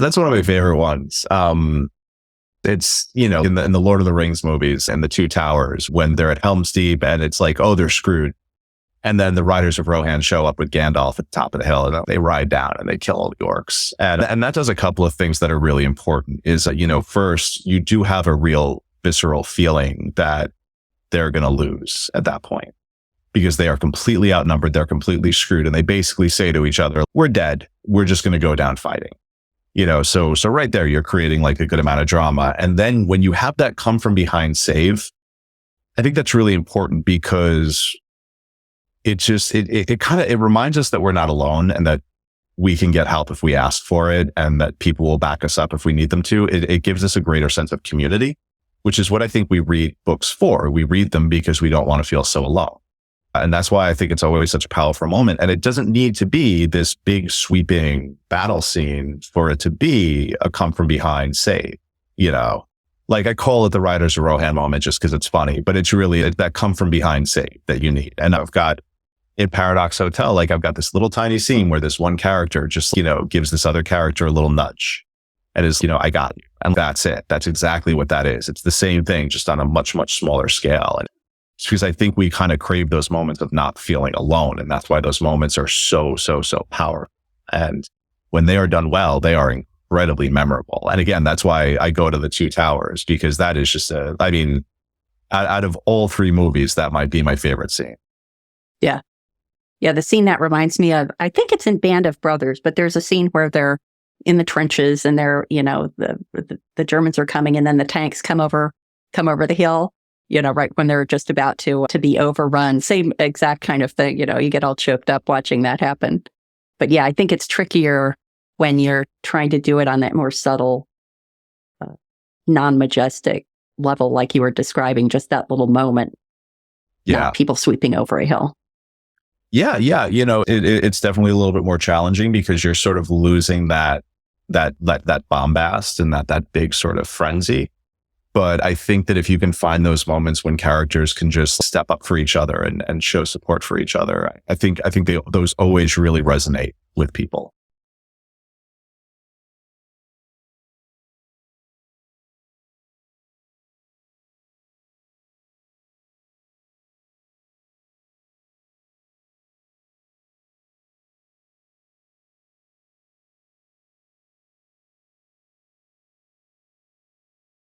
That's one of my favorite ones. It's, in the Lord of the Rings movies and the Two Towers, when they're at Helm's Deep and it's like, oh, they're screwed. And then the riders of Rohan show up with Gandalf at the top of the hill and they ride down and they kill all the orcs. And that does a couple of things that are really important is that, first, you do have a real visceral feeling that they're going to lose at that point because they are completely outnumbered. They're completely screwed. And they basically say to each other, we're dead. We're just going to go down fighting. So right there, you're creating like a good amount of drama. And then when you have that come from behind save, I think that's really important because it reminds us that we're not alone and that we can get help if we ask for it and that people will back us up if we need them to. It gives us a greater sense of community, which is what I think we read books for. We read them because we don't want to feel so alone. And that's why I think it's always such a powerful moment. And it doesn't need to be this big sweeping battle scene for it to be a come from behind save, Like I call it the Riders of Rohan moment just because it's funny, but it's really that come from behind save that you need. And I've got in Paradox Hotel, like I've got this little tiny scene where this one character just, gives this other character a little nudge and is, I got you. And that's it. That's exactly what that is. It's the same thing, just on a much, much smaller scale. And it's because I think we kind of crave those moments of not feeling alone. And that's why those moments are so, so, so powerful. And when they are done well, they are incredibly memorable. And again, that's why I go to the Two Towers, because that is just out of all three movies, that might be my favorite scene. Yeah. Yeah. The scene that reminds me of, I think it's in Band of Brothers, but there's a scene where they're in the trenches and they're, the Germans are coming and then the tanks come over the hill, right when they're just about to be overrun. Same exact kind of thing. You get all choked up watching that happen. But yeah, I think it's trickier when you're trying to do it on that more subtle, non-majestic level, like you were describing, just that little moment. Yeah. Not people sweeping over a hill. Yeah. It's definitely a little bit more challenging because you're sort of losing that bombast and that big sort of frenzy. But I think that if you can find those moments when characters can just step up for each other and show support for each other, I think those always really resonate with people.